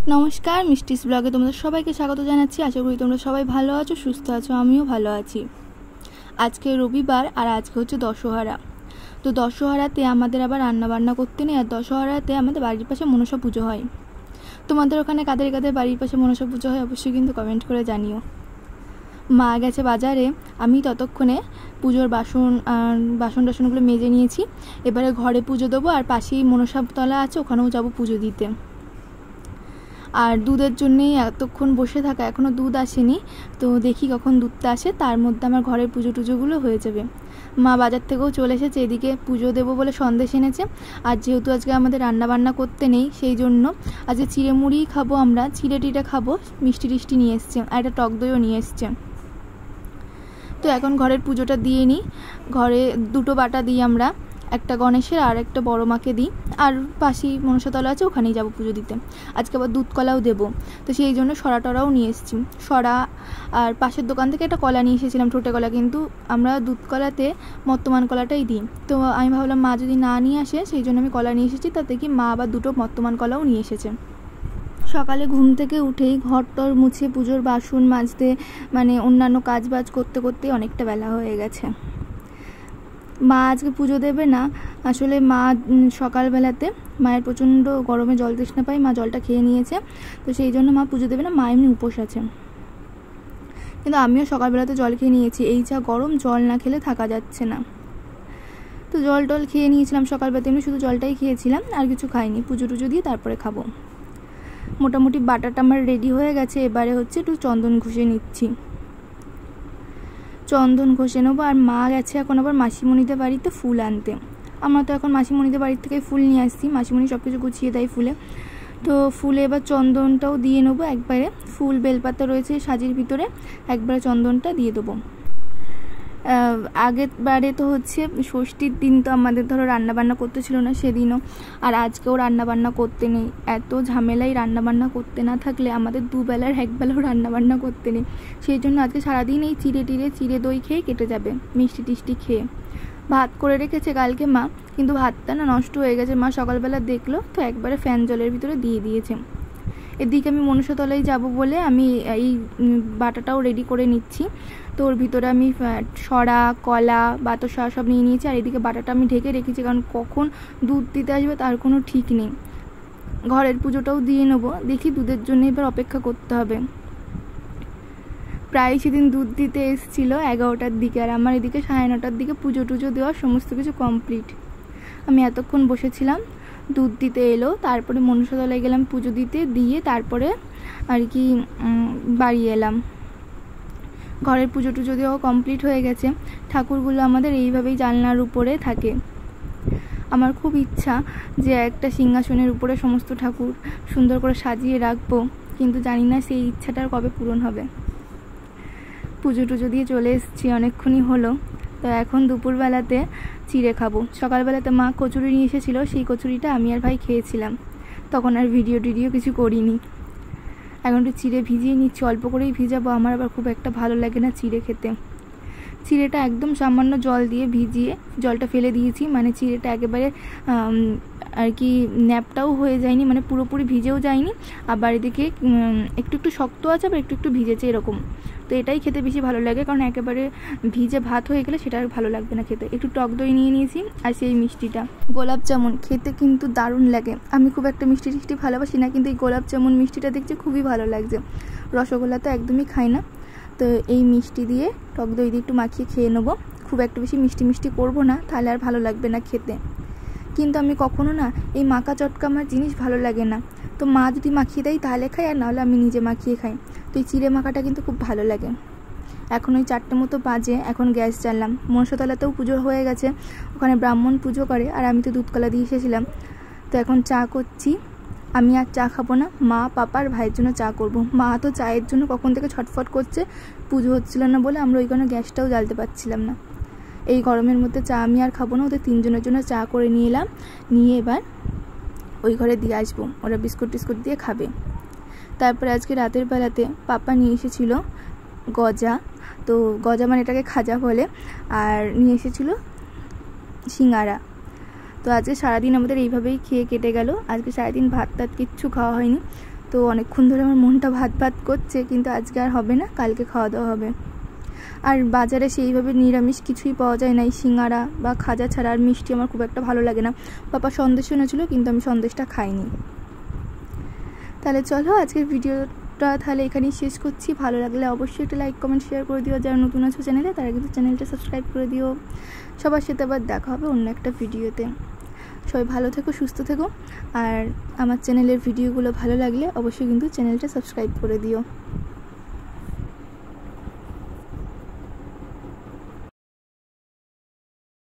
নমস্কার, মিষ্টিস ব্লগে তোমাদের সবাইকে স্বাগত জানাচ্ছি। আশা করি তোমরা সবাই ভালো আছো, সুস্থ আছো, আমিও ভালো আছি। আজকে রবিবার আর আজকে হচ্ছে দশহরা। তো দশহরাতে আমাদের আবার রান্নাবান্না করতে নেই, আর দশহরাতে আমাদের বাড়ির পাশে মনসা পুজো হয়। তোমাদের ওখানে কাদের কাদের বাড়ির পাশে মনসা পুজো হয় অবশ্যই কিন্তু কমেন্ট করে জানিও। মা গেছে বাজারে, আমি ততক্ষণে পুজোর বাসন টাসনগুলো মেজে নিয়েছি। এবারে ঘরে পুজো দেবো, আর পাশেই মনসা তলা আছে, ওখানেও যাবো পুজো দিতে। আর দুধের জন্যেই এতক্ষণ বসে থাকা, এখনও দুধ আসেনি, তো দেখি কখন দুধটা আসে, তার মধ্যে আমার ঘরের পুজো টুজোগুলো হয়ে যাবে। মা বাজার থেকেও চলে এসেছে, এদিকে পুজো দেবো বলে সন্দেশ এনেছে। আর যেহেতু আজকে আমাদের রান্নাবান্না করতে নেই, সেই জন্য আজকে চিড়ে মুড়িই খাবো, আমরা চিড়ে টিড়ে খাবো, মিষ্টি টিষ্টি নিয়ে এসছে, আর একটা টক দইও নিয়ে এসছে। তো এখন ঘরের পুজোটা দিয়ে নিই। ঘরে দুটো বাটা দিই আমরা, একটা গণেশের আর একটা বড় মাকে দিই, আর পাশেই মনসাতলা আছে, ওখানেই যাবো পুজো দিতে। আজকে আবার দুধ কলাও দেবো, তো সেই জন্য সরা টরাও নিয়ে এসেছি। সরা আর পাশের দোকান থেকে একটা কলা নিয়ে এসেছিলাম, ঠোঁটে কলা, কিন্তু আমরা দুধ কলাতে মর্তমান কলাটাই দিই। তো আমি ভাবলাম মা যদি না নিয়ে আসে, সেই জন্য আমি কলা নিয়ে এসেছি। তাতে কি মা আবার দুটো মর্তমান কলাও নিয়ে এসেছে। সকালে ঘুম থেকে উঠেই ঘর টর মুছে পুজোর বাসন মাজতে, মানে অন্যান্য কাজ বাজ করতে করতে অনেকটা বেলা হয়ে গেছে। মা আজকে পুজো দেবে না, আসলে মা সকালবেলাতে মায়ের প্রচণ্ড গরমে জল তৃষ্ণা পায়, মা জলটা খেয়ে নিয়েছে, তো সেই জন্য মা পুজো দেবে না, মা এমনি উপোস আছে। কিন্তু আমিও সকালবেলাতে জল খেয়ে নিয়েছি, এই যা গরম, জল না খেলে থাকা যাচ্ছে না। তো জল টল খেয়ে নিয়েছিলাম সকালবেলাতে, এমনি শুধু জলটাই খেয়েছিলাম, আর কিছু খাইনি। পুজো টুজো দিয়ে তারপরে খাবো। মোটামুটি বাটাটা আমার রেডি হয়ে গেছে, এবারে হচ্ছে একটু চন্দন ঘষে নিচ্ছি। চন্দন ঘষে নেবো। আর মা গেছে এখন আবার মাসিমণিদের বাড়িতে ফুল আনতে। আমরা তো এখন মাসিমণিদের বাড়ির থেকে ফুল নিয়ে আসছি, মাসিমণি সব কিছু গুছিয়ে দেয় ফুলে। তো ফুলে এবার চন্দনটাও দিয়ে নেবো একবারে। ফুল বেলপাতা রয়েছে সাজির ভিতরে, একবারে চন্দনটা দিয়ে দেবো। আগের বারে তো হচ্ছে ষষ্ঠীর দিন তো আমাদের ধরো রান্নাবান্না করতে ছিল না সেদিনও, আর আজকেও রান্নাবান্না করতে নেই। এত ঝামেলাই রান্নাবান্না করতে না থাকলে আমাদের দুবেলার একবেলাও রান্নাবান্না করতে নেই। সেই জন্য আজকে সারাদিন এই চিড়ে দই খেয়ে কেটে যাবে, মিষ্টি টিষ্টি খেয়ে। ভাত করে রেখেছে কালকে মা, কিন্তু ভাতটা না নষ্ট হয়ে গেছে। মা সকালবেলা দেখলো, তো একবারে ফ্যান জলের ভিতরে দিয়ে দিয়েছে। এদিকে আমি মনসাতলায় যাব বলে আমি এই বাটাটাও রেডি করে নিচ্ছি। তো ওর ভিতরে আমি সরা, কলা, বাতাসা সব নিয়ে নিয়েছি, আর এদিকে বাটাটা আমি ঢেকে রেখেছি, কারণ কখন দুধ দিতে আসবে তার কোনো ঠিক নেই। ঘরের পুজোটাও দিয়ে নেবো, দেখি দুধের জন্য এবার অপেক্ষা করতে হবে। প্রায় সেদিন দুধ দিতে এসেছিলো 11টার দিকে, আর আমার এদিকে 9:30টার দিকে পুজো টুজো দেওয়া সমস্ত কিছু কমপ্লিট। আমি এতক্ষণ বসেছিলাম, দুধ দিতে এলো, তারপরে মনসাতলায় গেলাম পুজো দিতে, দিয়ে তারপরে আর কি বাড়ি এলাম। ঘরের পুজো টুজো দেওয়া কমপ্লিট হয়ে গেছে। ঠাকুরগুলো আমাদের এইভাবেই জানলার উপরে থাকে। আমার খুব ইচ্ছা যে একটা সিংহাসনের উপরে সমস্ত ঠাকুর সুন্দর করে সাজিয়ে রাখবো, কিন্তু জানি না সেই ইচ্ছাটার কবে পূরণ হবে। পুজো টুজো দিয়ে চলে এসেছি, অনেকক্ষণই হলো। তো এখন দুপুরবেলাতে চিড়ে খাবো। সকালবেলাতে মা কচুরি নিয়ে এসেছিলো, সেই কচুরিটা আমি আর ভাই খেয়েছিলাম, তখন আর ভিডিও টিডিও কিছু করিনি। এখন একটু চিড়ে ভিজিয়ে নিচ্ছি, অল্প করেই ভিজাবো, আমার আবার খুব একটা ভালো লাগে না চিড়ে খেতে। চিড়েটা একদম সামান্য জল দিয়ে ভিজিয়ে জলটা ফেলে দিয়েছি, মানে চিড়েটা একেবারে আর কি ন্যাপটাও হয়ে যায়নি, মানে পুরোপুরি ভিজেও যায়নি, আবার এদিকে একটু একটু শক্ত আছে, আবার একটু একটু ভিজেছে এরকম। তো এটাই খেতে বেশি ভালো লাগে, কারণ একেবারে ভিজে ভাত হয়ে গেলে সেটা আর ভালো লাগবে না খেতে। একটু টক দই নিয়ে নিয়েছি, আর সেই মিষ্টিটা গোলাপ জামুন খেতে কিন্তু দারুণ লাগে। আমি খুব একটা মিষ্টি টিষ্টি ভালোবাসি না, কিন্তু এই গোলাপ জামুন মিষ্টিটা দেখছি খুবই ভালো লাগছে। রসগোল্লা তো একদমই খাই না, তো এই মিষ্টি দিয়ে টক দই দিয়ে একটু মাখিয়ে খেয়ে নেবো। খুব একটা বেশি মিষ্টি মিষ্টি করবো না, তাহলে আর ভালো লাগবে না খেতে। কিন্তু আমি কখনো না এই মাখা চটকা আমার জিনিস ভালো লাগে না, তো মা যদি মাখিয়ে দেয় তাহলে খাই, আর নাহলে আমি নিজে মাখিয়ে খাই। তো এই চিড়ে মাখাটা কিন্তু খুব ভালো লাগে। এখন ওই 4টে মতো বাজে, এখন গ্যাস জ্বাললাম। মনসাতলাতেও পুজো হয়ে গেছে, ওখানে ব্রাহ্মণ পুজো করে, আর আমি তো দুধকলা দিয়ে এসেছিলাম। তো এখন চা করছি। আমি আর চা খাবো না, মা, পাপা আর ভাইয়ের জন্য চা করব। মা তো চায়ের জন্য কখন থেকে ছটফট করছে, পুজো হচ্ছিল না বলে আমরা ওইখানে গ্যাসটাও জ্বালতে পারছিলাম না। এই গরমের মধ্যে চা আমি আর খাবো না, ওদের 3জনের জন্য চা করে নিয়ে এলাম, নিয়ে এবার ওই ঘরে দিয়ে আসবো, ওরা বিস্কুট টিস্কুট দিয়ে খাবে। তারপরে আজকে রাতের বেলাতে পাপা নিয়ে এসেছিলো গজা, তো গজা মানে এটাকে খাজা বলে, আর নিয়ে এসেছিলো সিঙ্গারা। তো আজকে সারাদিন আমাদের এইভাবেই খেয়ে কেটে গেল। আজকে সারাদিন ভাত টাত কিচ্ছু খাওয়া হয়নি। তো অনেকক্ষণ ধরে আমার মনটা ভাত ভাত করছে, কিন্তু আজকে আর হবে না, কালকে খাওয়া দাওয়া হবে। আর বাজারে সেইভাবে নিরামিষ কিছুই পাওয়া যায় না, এই সিঙ্গারা বা খাজা ছাড়া। আর মিষ্টি আমার খুব একটা ভালো লাগে না। পাপা সন্দেশ এনেছিল, কিন্তু আমি সন্দেশটা খাইনি। তাহলে চলো আজকের ভিডিওটা তাহলে এখানেই শেষ করছি। ভালো লাগলে অবশ্যই একটা লাইক কমেন্ট শেয়ার করে দিও। যারা নতুন আছো চ্যানেলে তারা কিন্তু চ্যানেলটা সাবস্ক্রাইব করে দিও। সবার সাথে আবার দেখা হবে অন্য একটা ভিডিওতে। সবাই ভালো থেকো, সুস্থ থেকো। আর আমার চ্যানেলের ভিডিওগুলো ভালো লাগলে অবশ্যই কিন্তু চ্যানেলটা সাবস্ক্রাইব করে দিও।